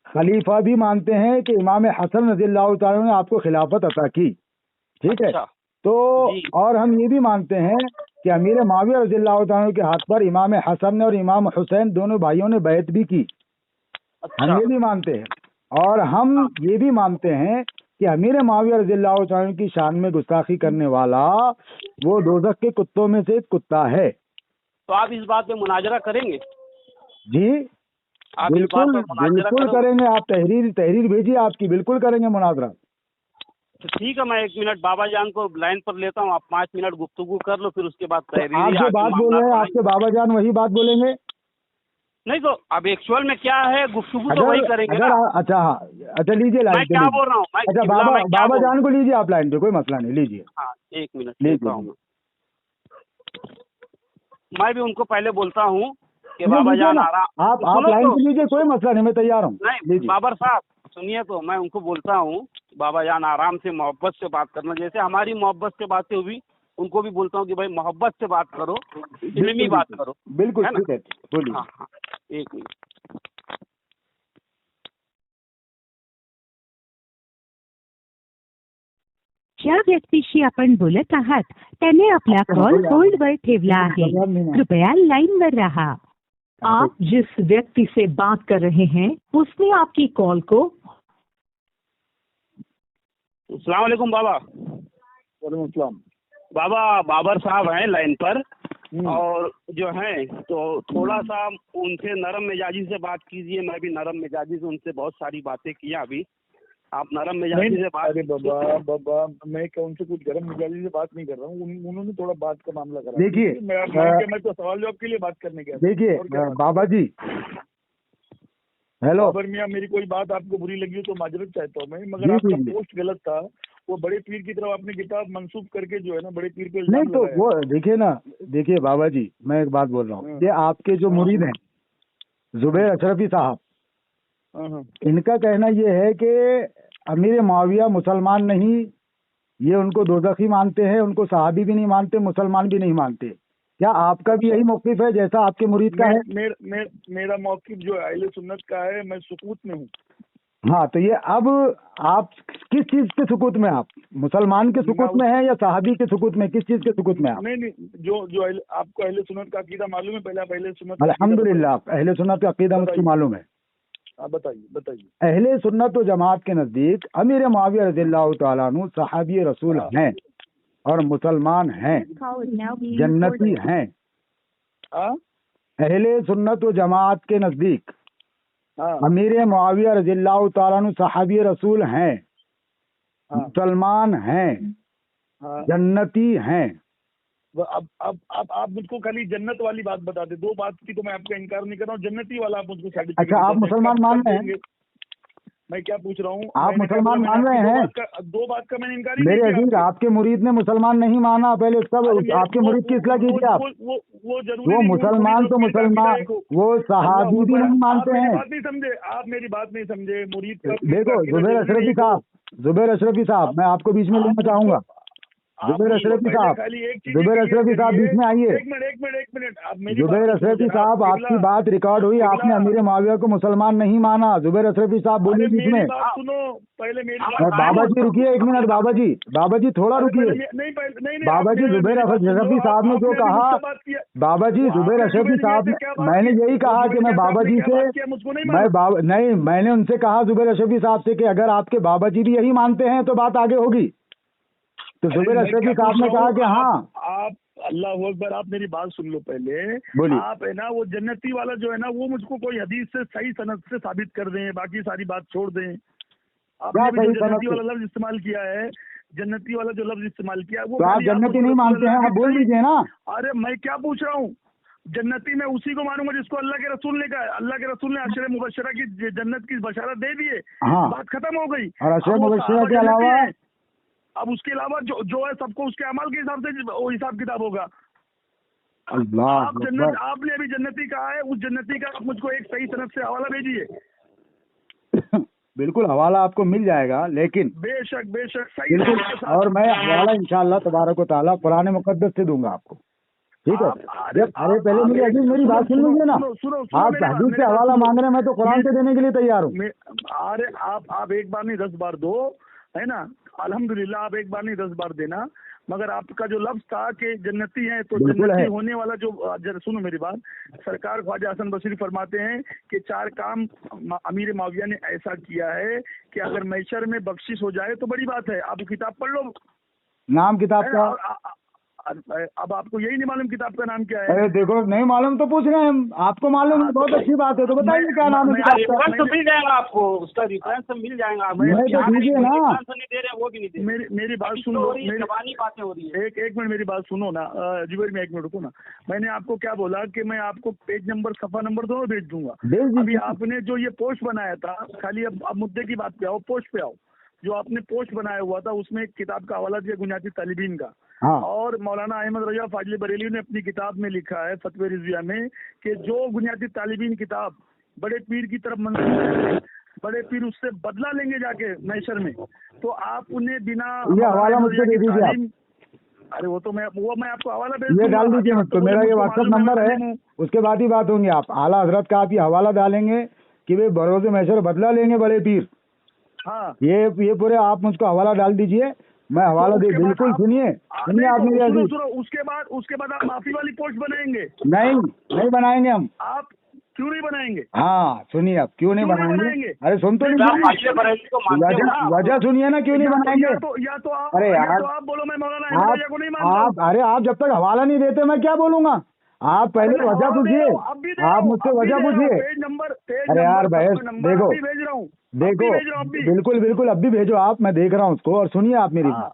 खलीफा भी मानते हैं कि इमाम हसन रज़ियल्लाहु ताला अन्हु ने आपको खिलाफत अता की। ठीक है। अच्छा तो जी और हम ये भी मानते हैं कि अमीर माविया रज़ियल्लाहु ताला अन्हु के हाथ पर इमाम हसन ने और इमाम हुसैन दोनों भाइयों ने बैत भी की। हम अच्छा ये भी मानते हैं। और हम ये भी मानते हैं कि अमीर माविया रज़ियल्लाहु ताला अन्हु की शान में गुस्ताखी करने वाला वो दोज़ख के कुत्तों में से एक कुत्ता है। तो आप इस बात पे मुनाजरा करेंगे? जी आप इस बात बिल्कुल पर मुनाजरा बिल्कुल करो। करेंगे, आप तहरीर भेजिए आपकी, बिल्कुल करेंगे मुनाजरा। तो ठीक है, मैं 1 मिनट बाबा जान को लाइन पर लेता हूँ, आप 5 मिनट गुफ्तगू कर लो, फिर उसके बाद तो तहरीरी आप जो आगे बात बोल मामला रहे हैं बढ़ाएंगे। आपके बाबा जान वही बात बोलेंगे? नहीं तो अब एक्चुअल में क्या है, गुफ्तगू तो वही करेंगे ना। अच्छा हाँ, अच्छा लीजिए मैं लाइन पे क्या लीजिए। बोल रहा हूँ, मैं अच्छा किबला बाबा मैं क्या बाबा बोल जान को लीजिए आप लाइन पे, कोई मसला नहीं, लीजिए हाँ 1 मिनट लीजिए लेता हूँ लीजिए। मैं भी उनको पहले बोलता हूँ कि नहीं, बाबा लीजिए जान ना, आराम आप सुनो लाइन तो। पे लीजिए, कोई मसला नहीं, मैं तैयार हूँ, नहीं लीजिए। बाबर साहब सुनिए, तो मैं उनको बोलता हूँ बाबा जान आराम से मोहब्बत से बात करना, जैसे हमारी मोहब्बत से बातें हुई, उनको भी बोलता हूँ कि भाई मोहब्बत से बात करो, इल्मी बात करो, बिल्कुल है ना। ठीक है, बोलिए। हाँ हाँ 1 मिनट। ज्या व्यक्तीशी आपण बोलत आहात त्याने आपला कॉल होल्डवर ठेवला आहे, कृपया लाइनवर रहा। आप जिस व्यक्ति से बात कर रहे हैं उसने आपकी कॉल को। अस्सलाम वालेकुम बाबा। वालेकुम अस्सलाम। बाबा बाबर साहब हैं लाइन पर, और जो हैं तो थोड़ा सा उनसे नरम मिजाजी से बात कीजिए। मैं भी नरम मिजाजी से उनसे बहुत सारी बातें की अभी, आप नरम मिजाजी से बात। अरे बाबा मैं क्या उनसे कुछ गर्म मिजाजी से बात नहीं कर रहा हूँ, उन्होंने थोड़ा बात का मामला करा। देखिए, मैं तो सवाल जवाब के लिए बात करने गया था। देखिए और क्या बात? बाबा जी, हेलो बाबर मियाँ, मेरी कोई बात आपको बुरी लगी हो तो माजरत चाहता हूँ मैं, मगर जी, आपका जी। पोस्ट गलत था। वो बड़े पीर की तरफ आपने किताब मंसूब करके जो है ना बड़े पीर पे नहीं इल्जाम तो लगाया। वो देखिए ना, देखिए बाबा जी मैं एक बात बोल रहा हूँ, ये आपके जो मुरीद हैं जुबैर अशरफी साहब, हाँ, हाँ। इनका कहना ये है कि अमीर मुआविया मुसलमान नहीं, ये उनको दोज़खी मानते हैं, उनको सहाबी भी नहीं मानते, मुसलमान भी नहीं मानते। क्या आपका भी यही मौक़िफ़ है जैसा आपके मुरीद का है? मेरा मौक़िफ़ जो अहले सुन्नत का है, मैं सुकूत में हूँ। हाँ तो ये अब आप किस चीज के सुकूत में, आप मुसलमान के सुकूत में हैं या सहाबी के सुकूत में, किस चीज के सुकूत में आप? नहीं, जो आपको अहले सुन्नत का अकीदा मालूम है, पहले आप अहले सुन्नत का अकीदा अल्हम्दुलिल्लाह अहले सुन्नत का अकीदा मुझको मालूम है। बताइए। अहले सुन्नत व जमात के नजदीक अमीर मुआविया रज़ियल्लाहु ताला अन्हु सहाबी रसूल हैं और मुसलमान हैं, जन्नती हैं। हाँ? अहले सुन्नत व जमात के नजदीक हाँ। अमीर मुआविया रज़ियल्लाहु ताला अन्हु सहाबी रसूल हैं, हाँ। मुसलमान हैं, हाँ। जन्नती हैं। अब आप मुझको खाली जन्नत वाली बात बता दे, दो बात की तो मैं आपका इनकार नहीं कर रहा हूँ, जन्नती वाला आप मुझको सर्टिफिकेट। अच्छा आप मुसलमान मान रहे हैं? मैं क्या पूछ रहा हूँ, आप मुसलमान मान रहे हैं? दो बात का मैंने इनकार ही मेरे नहीं अजीज, किया। आपके मुरीद ने मुसलमान नहीं माना, पहले सब आपके मुरीद की इस्लाह कीजिए आप। वो जरूरी वो नहीं, मुसलमान तो मुसलमान, वो सहाबी भी नहीं मानते हैं। बात नहीं समझे आप, मेरी बात नहीं समझे। मुरीद का देखो जुबैर अशरफी साहब, जुबैर अशरफी साहब, मैं आपको बीच में लेना चाहूंगा। जुबैर अशरफी साहब, जुबैर अशरफी साहब बीच में आइए। एक मिनट जुबैर अशरफी साहब, आपकी बात रिकॉर्ड हुई, आपने अमीर मुआविया को मुसलमान नहीं माना। जुबैर अशरफी साहब बोलिए बीच में। सुनो पहले मेरी बाबा जी रुकिए एक मिनट, बाबा जी थोड़ा रुकिए। बाबा जी जुबैर अशरफी साहब ने जो कहा, बाबा जी जुबैर अशरफी साहब ने, मैंने यही कहा कि मैं बाबा जी से, नहीं मैंने उनसे कहा जुबैर अशरफी साहब से कि अगर आपके बाबा जी भी यही मानते हैं तो बात आगे होगी। तो जुबैर अशरफी साहब ने कहा कि हाँ। आप अल्लाह अकबर, आप मेरी बात सुन लो पहले। बोलिए। आप है ना वो जन्नती वाला जो है ना, वो मुझको कोई हदीस से सही सनद से साबित कर दें, बाकी सारी बात छोड़ दें। आपने भी जो जन्नती वाला लफ्ज इस्तेमाल किया है, जन्नती वाला जो लफ्ज इस्तेमाल किया वो तो आप जन्नती नहीं मानते हैं, आप बोल दीजिए ना। अरे मैं क्या पूछ रहा हूँ, जन्नती मैं उसी को मानूंगा जिसको अल्लाह के रसूल ने कहा। अल्लाह के रसूल ने अशरे मुबशरा की जन्नत की बशारत दे दी है, हाँ। बात खत्म हो गई। और अशरे मुबशरा के अलावा, अब उसके अलावा जो है सबको उसके अमल के हिसाब से वो हिसाब किताब होगा। अल्लाह आपने अभी जन्नती कहा है, उस जन्नती का आप मुझको एक सही सनद से हवाला भेजिए। बिल्कुल हवाला आपको मिल जाएगा, लेकिन बेशक सही बिल्कुल, और मैं हवाला इंशाअल्लाह तबारक व तआला कुरान मुकद्दस से दूंगा आपको, ठीक है। अरे पहले मेरी अजीज मेरी बात सुन लीजिए ना। आप हदीस से हवाला मांग रहे हैं, मैं तो कुरान से देने के लिए तैयार हूँ। अरे आप एक बार नहीं 10 बार दो, है ना। अल्हम्दुलिल्लाह आप एक बार नहीं 10 बार देना, मगर आपका जो लफ्ज था कि जन्नती है तो जन्नती होने वाला जो सुनो मेरी बात, सरकार ख्वाजा हसन बसरी फरमाते हैं कि 4 काम अमीर मुआविया ने ऐसा किया है कि अगर मैशर में बख्शिश हो जाए तो बड़ी बात है। आप किताब पढ़ लो, नाम किताब का। अब आपको यही नहीं मालूम किताब का नाम क्या है? अरे देखो, नहीं मालूम तो पूछ रहे हैं हम, आपको मालूम है, बहुत अच्छी बात है, तो बताइए क्या नाम है किताब का। रेफरेंस तो मिल जाएगा आपको, उसका रेफरेंस तो मिल जाएगा आपको। नहीं तो यहाँ दीजिए ना। रेफरेंस नहीं दे रहे हैं, वो भी नहीं दे रहे। मेरी बात अभी सुन तो लो, हो रही है, मेरी जबानी बातें हो रही है। एक मिनट मेरी बात सुनो ना जुबेर में, एक मिनट रुको ना। मैंने आपको क्या बोला कि मैं आपको पेज नंबर सफा नंबर दोनों भेज दूंगा। अभी आपने जो ये पोस्ट बनाया था, खाली अब मुद्दे की बात पे आओ, पोस्ट पे आओ। जो आपने पोस्ट बनाया हुआ था उसमें एक किताब का हवाला दिया बुनियादी तालिबीन का। हाँ। और मौलाना अहमद रजा फाजली बरेली ने अपनी किताब में लिखा है फतवे रिजविया में कि जो बुनियादी तालिबीन किताब बड़े पीर की तरफ मंसूब है, बड़े पीर उससे बदला लेंगे जाके मैशर में, तो आप उन्हें बिना ये हवाला मुझसे दे दीजिए आप। अरे वो मैं आपको हवाला भेज ये डाल दीजिए मुझको, मेरा ये व्हाट्सएप नंबर है, उसके बाद ही बात होंगी। आप आला हजरत का आप ये हवाला डालेंगे कि वे बरोज़ महशर बदला लेंगे बड़े पीर। हाँ, ये पूरे आप मुझको हवाला डाल दीजिए, मैं हवाला दे। बिल्कुल सुनिए आप मेरी अजीज। उसके बाद आप माफी वाली पोस्ट बनाएंगे? नहीं बनाएंगे हम। आप क्यों नहीं बनाएंगे? हाँ सुनिए, आप क्यों नहीं बनाएंगे? अरे सुन तो लीजिए, वजह सुनिए ना, क्यों नहीं बनाएंगे? या तो आप, अरे यार, तो आप बोलो मैं मौलाना अहमद रजा को नहीं मानता। अरे आप जब तक हवाला नहीं देते मैं क्या बोलूंगा? आप पहले वजह पूछिए, आप मुझसे वजह पूछिए। पेज नंबर अरे यार बहस, देखो भेज रहा हूँ, बिल्कुल बिल्कुल अब भी भेजो आप, मैं देख रहा हूँ उसको। और सुनिए आप मेरी बात,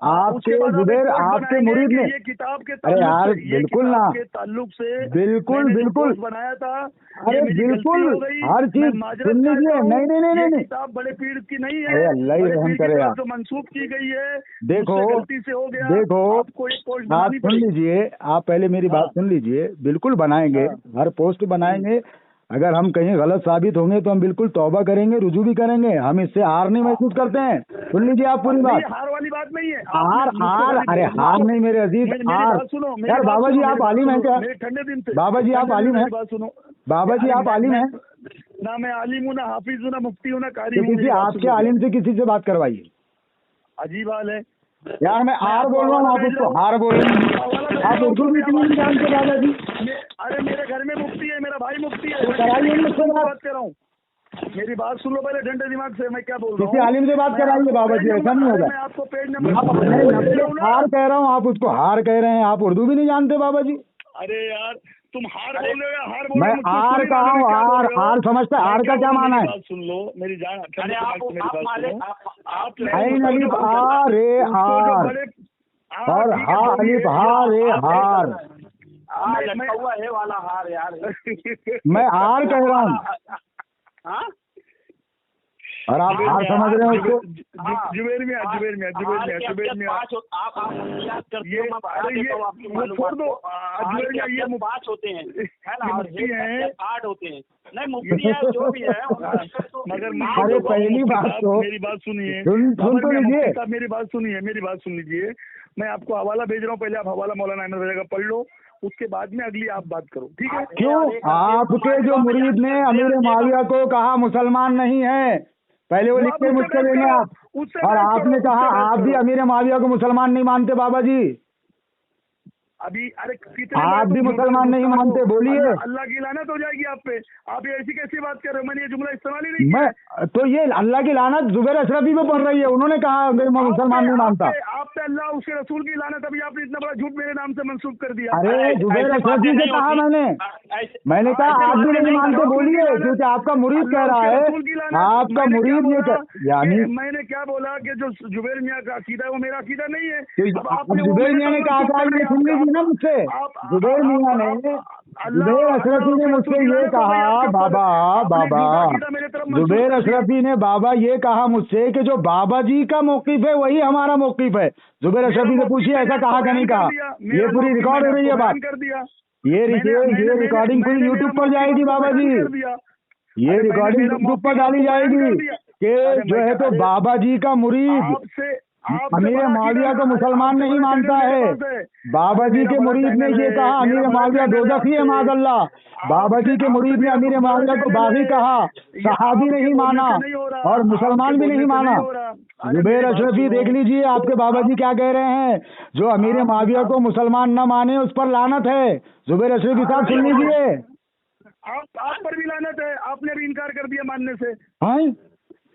आपके जुबैर आपके मुरीद ने, ये किताब के अरे यार बिल्कुल ना, के ताल्लुक से बिल्कुल बनाया था। अरे बिल्कुल हर चीज सुन लीजिए। नहीं किताब बड़े पीर की नहीं है, अरे अल्लाह ही रहम करे यार, जो मंसूब की गई है। देखो गलती से हो गया। देखो आपको एक पोस्ट आप सुन लीजिए, आप पहले मेरी बात सुन लीजिए। बिल्कुल बनाएंगे, हर पोस्ट बनाएंगे। अगर हम कहीं गलत साबित होंगे तो हम बिल्कुल तौबा करेंगे, रुजू भी करेंगे। हम इससे हार नहीं महसूस करते हैं। सुन लीजिए आप पूरी बात। हार वाली बात नहीं है। अरे हार नहीं मेरे अजीज, हार। यार बाबा जी आप आलिम हैं क्या? ठंडे दिन से बाबा जी आप आलिम हैं? बात सुनो, बाबा जी आप आलिम हैं? ना मैं आलिम हूँ, ना हाफिज हूँ, ना मुफ्ती हूँ, ना कारी हूँ। किसी आपके आलिम से किसी से बात करवाइए। अजीब हाल है यार, मैं हार बोल रहा हूँ, आप उसको हार बोल रहे हैं। आप उर्दू भी नहीं जानते बाबा जी। अरे मेरे घर में मुफ्ती है, मेरा भाई मुफ्ती है, कराइए मुझसे बात कर रहा हूँ। मेरी बात सुन लो पहले ठंडे दिमाग से, मैं क्या बोल रहा हूँ। किसी आलिम से बात कराइए बाबा जी, ऐसा नहीं होगा। मैं आपको पेज नंबर हार कह रहा हूँ, आप उसको हार कह रहे हैं। आप उर्दू भी नहीं जानते बाबा जी। अरे यार तुम हार बोल रहे हो या हार बोल मैं रहे हो? हार कहा हूँ, हार समझता है। हार का क्या माना है? बात सुन लो मेरी जान, अरे आप ऐन अलिफ आ रे हार और हा अलिफ हा रे हार। लटका हुआ है वाला हार यार। मैं हार कह रहा हूँ हाँ? और आप हार समझ रहे हो उसको। जुबेर में आप ये वो छोड़ दो। ये पाँच होते हैं, है ना, और ये 8 होते हैं। नहीं मुफ्ती है जो भी है, मगर अरे पहली बात तो मेरी बात सुनिए, सुन तो लीजिए। मेरी बात सुन लीजिए। मैं आपको हवाला भेज रहा हूँ, पहले आप हवाला मौलाना अहमद रजा का पढ़ लो, उसके बाद में अगली आप बात करो, ठीक है? क्यों? आपके जो मुरीद ने अमीर माविया को कहा मुसलमान नहीं है, पहले वो लिख के मुझसे लेंगे आप, और आपने कहा आप भी अमीर माविया को मुसलमान नहीं मानते बाबा जी। अभी अरे आप भी मुसलमान नहीं मानते, बोलिए। अल्लाह की लानत हो जाएगी आप पे। आप ये ऐसी कैसी बात कर रहे हो? मैंने ये जुमला इस्तेमाल ही नहीं किया। मैं तो ये अल्लाह की लानत जुबैर अशरफी पे पड़ रही है। उन्होंने कहा मैं मुसलमान नहीं मानता। आप पे अल्लाह उसके रसूल की लानत। अभी आपने इतना बड़ा झूठ मेरे नाम से मंसूब कर दिया। अरे जुबैर अशरफी से कहा मैंने कहा आप भी नहीं मानते, बोलिए, क्योंकि आपका मुरीद कह रहा है, आपका मुरीद ये यानी मैंने क्या बोला कि जो जुबैर मियाँ का अकीदा है वो मेरा अकीदा नहीं है। जुबैर मियाँ ने कहा था, ये सुन लीजिए ना मुझसे। जुबैर मियाँ ने, जुबैर अशरफी ने मुझसे ये कहा, बाबा जुबैर अशरफी ने बाबा ये कहा मुझसे कि जो बाबा जी का मौक़िफ़ है वही हमारा मौक़िफ़ है। जुबैर अशरफी से पूछिए ऐसा कहा कि नहीं कहा। ये पूरी रिकॉर्ड हो रही है बात। ये रिकॉर्डिंग पूरी यूट्यूब पर जाएगी बाबा जी। ये रिकॉर्डिंग यूट्यूब पर डाली जाएगी कि जो है तो बाबा जी का मुरीद अमीर माविया को मुसलमान नहीं मानता है। बाबा जी के मुरीद ने ये कहा अमीर माविया दोज़खी है माज़अल्लाह। बाबा जी के मुरीद ने अमीर माविया को बागी कहा, सहाबी नहीं माना और मुसलमान भी नहीं माना। जुबैर अशरफी देख लीजिए आपके बाबा जी क्या कह रहे हैं, जो अमीर माविया को मुसलमान न माने उस पर लानत है। जुबैर अशरफी साहब सुन लीजिए। आप पर भी लानत है, आपने भी इनकार कर दिया मानने से। हाँ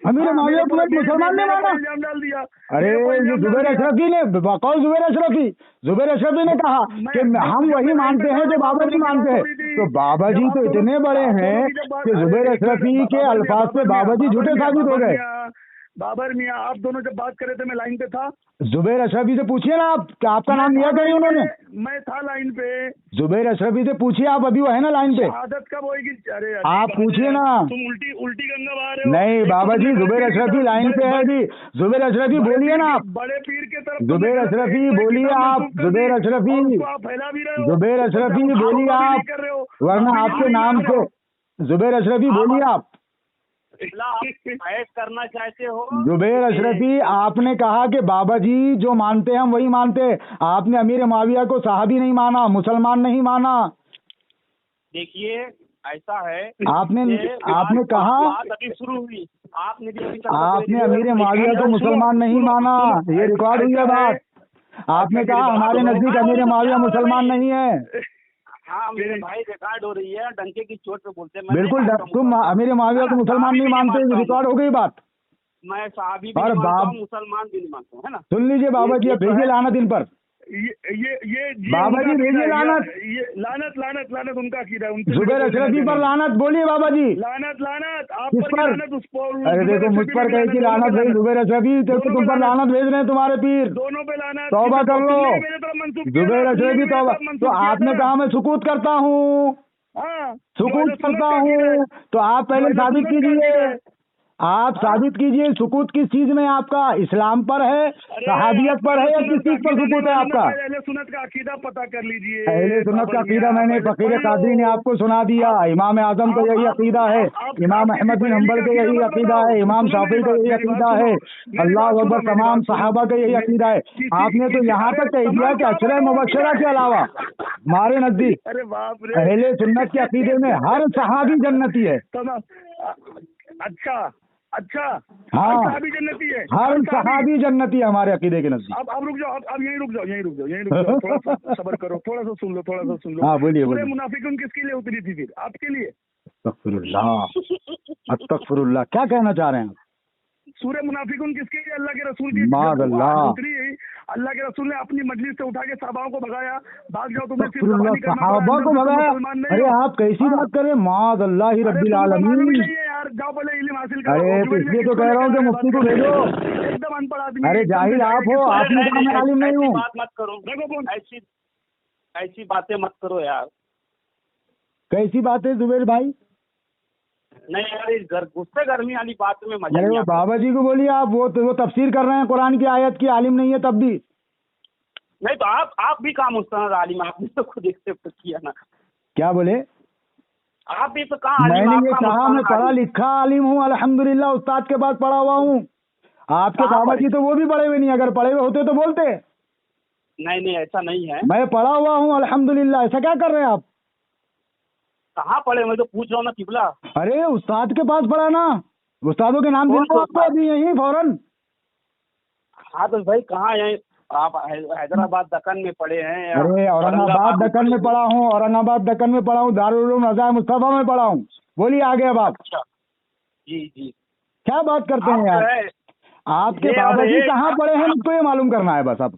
अमीर माविया को मुसलमान ने माना। इल्जाम डाल दिया। अरे ये जुबैर अशरफी ने, बकौल जुबैर अशरफी ने कहा कि हम वही मानते हैं जो बाबा जी मानते हैं। तो बाबा जी तो इतने बड़े हैं कि जुबैर अशरफी के अल्फाज से बाबा जी झूठे साबित हो गए। बाबर मियाँ, आप दोनों जब बात कर रहे थे मैं लाइन पे था। जुबैर अशरफी से पूछिए ना आप, आपका नाम लिया कहीं उन्होंने? मैं था लाइन पे। जुबैर अशरफी से पूछिए आप, अभी वो है ना लाइन पे, शहादत कब होएगी? अरे आप पूछिए ना। तुम उल्टी गंगा बहा रहे हो। नहीं बाबा जी, जुबैर अशरफी लाइन पे है अभी। जुबैर अशरफी बोलिए ना आप, बड़े पीर के तरफ जुबैर अशरफी बोलिए आप, जुबैर अशरफी, फैला भी रहे हो। जुबैर अशरफी बोलिए आप, कर रहे हो वरना आपके नाम से जुबैर अशरफी बोलिए आप। आप बहस करना चाहते हो? जुबैर अशरफी, आपने कहा कि बाबा जी जो मानते हैं हम वही मानते हैं। आपने अमीर माविया को साहबी नहीं माना, मुसलमान नहीं माना। देखिए ऐसा है, आपने कहा, बात अभी शुरू हुई, आपने भी अभी तक आपने अमीर माविया को मुसलमान नहीं माना, ये रिकॉर्ड हुई है बात। आपने कहा हमारे नजदीक अमीर माविया मुसलमान नहीं है। हाँ मेरे भाई, रिकॉर्ड हो रही है, डंके की चोट पे बोलते हैं। बिल्कुल, तुम अमीर माविया को मुसलमान नहीं मानते, रिकॉर्ड हो गई बात। मैं साहबी भी नहीं मानता हूँ, मुसलमान भी नहीं मानता हूँ, है ना। सुन लीजिए बाबा जी, अब भेजिए लानत इन पर। ये बाबा जी भेजिए लानत। ये लानत उनका अकीदा है। जुबैर अशरफी पर लानत बोलिए बाबा जी। लानत आप किस पर? लानत उस पर। अरे देखो, मुझ पर कहीं की लानत नहीं, जुबैर अशरफी देखो तुम पर लानत भेज रहे हैं तुम्हारे पीर। दोनों पे लानत। तौबा कर लो जुबैर अशरफी, तौबा। तो आपने कहा मैं सुकूत करता हूँ, सुकूत करता हूँ, तो आप पहले साबित कीजिए, आप साबित कीजिए सुकूत किस चीज में आपका, इस्लाम पर है, सहाबियत पर है, या किस चीज पर सुकूत है आपका? अहले सुन्नत का अकीदा पता कर लीजिए। अहले सुन्नत का अकीदा मैंने फकीर कादरी ने आपको सुना दिया। इमाम आजम का यही अकीदा है, इमाम अहमद बिन हम्बल का यही अकीदा है, इमाम शाफी का यही अकीदा है, अल्लाह अकबर, तमाम सहाबा का यही अकीदा है। आपने तो यहाँ तक कह दिया कि अशरे मुबशरा के अलावा हमारे नजदीक अहले सुन्नत के अकीदे में हर सहाबी जन्नती है। अच्छा हाँ, सहाबी जन्नती है, हर सहाबी जन्नती है हमारे अकीदे के नजदीक। अब रुक जाओ, अब यहीं रुक जाओ, थोड़ा सा सब्र करो, थोड़ा सा सुन लो। हाँ बोलिए। पूरे मुनाफिकुन किसके लिए उतरी थी फिर? आपके लिए। अस्तगफिरुल्लाह, क्या कहना चाह रहे हैं आप? सूरह मुनाफिकुन किसके लिए? अल्लाह के रसूल की उतरी। अल्लाह के रसूल ने अपनी मजलिस से उठा के सहाबाओं को भगाया, भाग जाओ तुम्हें सिर्फ सहाबा को भगाया? अरे आप कैसी बात करें, माद अल्लाह ही रब्बिल आलमीन। यार जाओ पहले इल्म हासिल करो। अरे तो इसलिए तो कह रहा हूँ कि मुफ्ती को भेजो। एकदम अनपढ़ आदमी। अरे जाहिल आप हो, आपने कहा मैं आलिम नहीं हूँ। बात मत करो, ऐसी बातें मत करो यार। कैसी बात है जुबैर भाई? नहीं यार, इस गुस्से गर्मी वाली बात में मजा नहीं आता। बाबा जी को बोलिए आप, वो तफसीर कर रहे हैं कुरान की आयत की, आलिम नहीं है तब भी। नहीं तो आप भी काम मुस्तनद आलिम, आपने तो खुद एक्सेप्ट किया ना। क्या बोले? आप भी तो कहा आलिम। मैंने ये कहा मैं पढ़ा लिखा आलिम हूँ, अल्हम्दुलिल्लाह, उस्ताद के पास पढ़ा हुआ हूँ। आपके बाबा जी तो वो भी पढ़े हुए नहीं, अगर पढ़े हुए होते तो बोलते। नहीं ऐसा नहीं है, मैं पढ़ा हुआ हूँ अल्हम्दुलिल्लाह। ऐसा क्या कर रहे हैं आप? कहाँ पढ़े? मैं तो पूछ रहा हूँ ना किबला। अरे उस्ताद के पास पढ़ा ना, उस्तादों के नाम दिलाओ आपको अभी यहीं फौरन। हाँ तो भाई कहाँ है आप? हैदराबाद दक्कन में पढ़े हैं? अरे औरंगाबाद दक्कन में पढ़ा हूँ, औरंगाबाद दक्कन में पढ़ा हूँ, दारुल उलूम रज़ा मुस्तफा में पढ़ा हूँ। बोलिए आगे अब आप। अच्छा जी क्या बात करते हैं यार? आपके बाबा जी कहाँ पढ़े हैं मुझको ये मालूम करना है बस। अब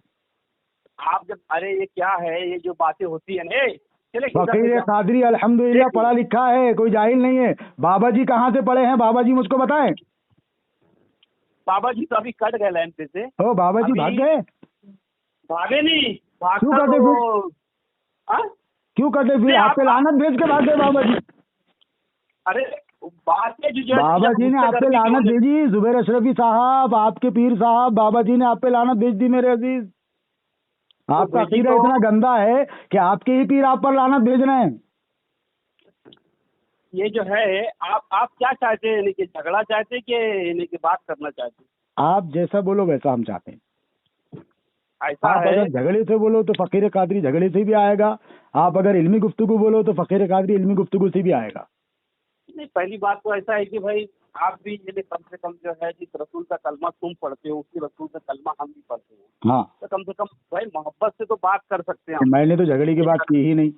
आप जब, अरे ये क्या है, ये जो बातें होती है ना, फकीर कादरी अल्हम्दुलिल्लाह पढ़ा लिखा है, कोई जाहिल नहीं है। बाबा जी कहाँ से पढ़े हैं बाबा जी मुझको बताएं। बाबा जी तो अभी कट गए लाइन पे से। ओ बाबा जी भाग गए? भागे नहीं, क्यों कटे फिर? क्यों कटे फिर? आप पे लानत भेज के भागे बाबा जी। अरे बातें जो बाबा जी ने आप पे लानत भेजी, जुबैर अशरफी साहब, आपके पीर साहब, बाबा जी ने आप पे लानत भेज दी मेरे अजीज। आपका अकीदा इतना गंदा है कि आपके ही पीर आप पर लानत भेज रहे हैं। ये जो है आप क्या चाहते हैं, यानी कि झगड़ा चाहते हैं कि यानी कि बात करना चाहते हैं? आप जैसा बोलो वैसा हम चाहते हैं। ऐसा आप अगर झगड़े से बोलो तो फकीर कादरी झगड़े से भी आएगा, आप अगर इल्मी गुफ्तगू बोलो तो फकीर कादरी इल्मी गुफ्तगू से भी आएगा। नहीं, पहली बात तो ऐसा है कि भाई आप भी ये कम से कम जो है जिस रसूल का कलमा तुम पढ़ते हो उसी रसूल का कलमा हम भी पढ़ते हैं। हाँ, तो कम से कम भाई मोहब्बत से तो बात कर सकते हैं। मैंने तो झगड़े की बात की ही नहीं।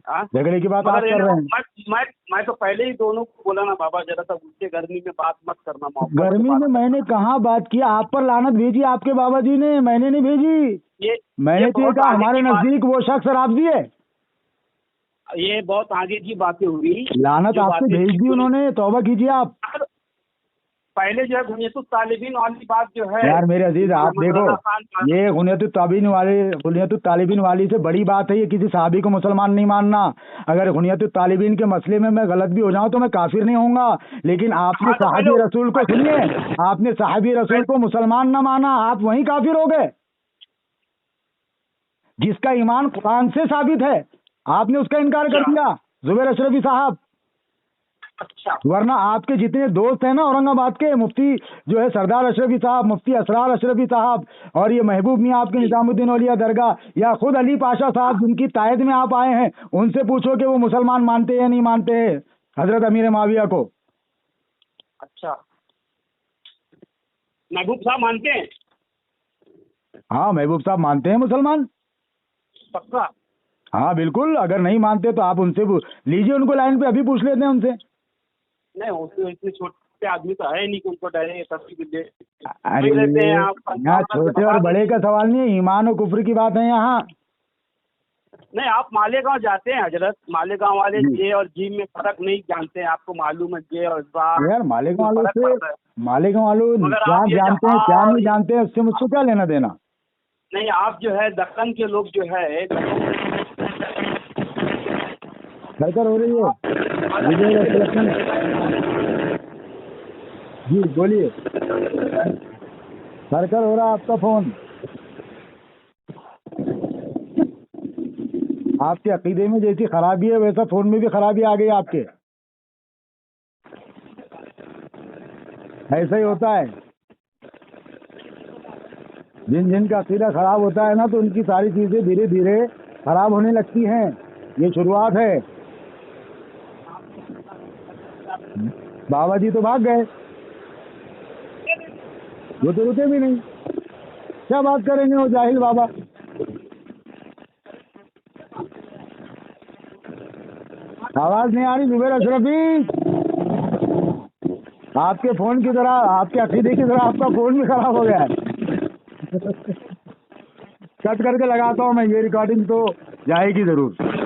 हाँ? झगड़े की बात आप मगर ये कर ना, रहे हैं। मैं तो पहले ही दोनों को बोला ना बाबा, जरा सा गुस्से गर्मी में बात मत करना, मोहब्बत से गर्मी बात में मैंने कहाँ बात की? आप पर लानत भेजी आपके बाबा जी ने, मैंने नहीं भेजी। ये मैंने तो ये बहुत कहा आगे हमारे की बात- नजदीक वो शख्स शराबी है। ये बहुत आगे की बातें हुई। लानत जो आपसे बातें भेज थी, दी उन्होंने, तौबा कीजिए आप। पहले जो है गुनियतुत तालिबीन वाली बात जो है यार मेरे अजीज, आप मोहम्मद देखो, रजा खान का- ये गुनियतुत तालिबीन वाली से बड़ी बात है ये किसी साहबी को मुसलमान नहीं मानना। अगर गुनियतुत तालिबीन के मसले में मैं गलत भी हो जाऊं तो मैं काफिर नहीं होऊंगा, लेकिन आपने हाँ, तो साहबी पहले- रसूल को, सुनिए, आपने साहबी रसूल को मुसलमान न माना, आप वहीं काफिर हो गए। जिसका ईमान कुरान से साबित है, आपने उसका इनकार कर दिया, जुबैर अशरफी साहब। अच्छा, वरना आपके जितने दोस्त हैं ना औरंगाबाद के, मुफ्ती जो है सरदार अशरफी साहब, मुफ्ती असरार अशरफी साहब, और ये महबूब मियाँ आपके निजामुद्दीन औलिया दरगाह, या खुद अली पाशा साहब जिनकी तायद में आप आए हैं, उनसे पूछो कि वो मुसलमान मानते हैं या नहीं मानते हैं हजरत अमीर माविया को। अच्छा, महबूब साहब मानते हैं? हाँ, महबूब साहब मानते हैं मुसलमान। पक्का? हाँ बिल्कुल, अगर नहीं मानते तो आप उनसे लीजिए, उनको लाइन पे अभी पूछ लेते हैं उनसे। नहीं, उसमें इतने छोटे आदमी तो है नहीं कि उनको डरे तस्वीर दे। अरे रहते हैं आप, यहाँ छोटे और बड़े का सवाल नहीं है, ईमान और कुफ्र की बात है यहाँ। नहीं, आप मालेगांव जाते हैं हजरत, मालेगांव वाले जे और जी में फर्क नहीं जानते हैं, आपको मालूम है जे और जा। यार मालेगांव वालों फर्क पड़ता है। से, मालेगांव वालों मगर क्या आप ये जानते हैं हाँ, क्या नहीं जानते हैं, उससे मुझसे क्या लेना देना। नहीं, आप जो है दक्कन के लोग जो है सरकार हो रही है विजय इलेक्शन। जी बोलिए, सरकार हो रहा है आपका फोन। आपके अकीदे में जैसी खराबी है वैसा फोन में भी खराबी आ गई आपके। ऐसा ही होता है, जिन जिन का अकीदा खराब होता है ना तो उनकी सारी चीजें धीरे धीरे खराब होने लगती हैं। ये शुरुआत है। बाबा जी तो भाग गए, वो तो रुके भी नहीं। क्या बात करेंगे वो जाहिल बाबा। आवाज नहीं आ रही जुबैर अशरफी? आपके फोन की तरह, आपके अकीदे की तरह आपका फोन भी खराब हो गया है। कट करके लगाता हूँ मैं, ये रिकॉर्डिंग तो जाएगी जरूर।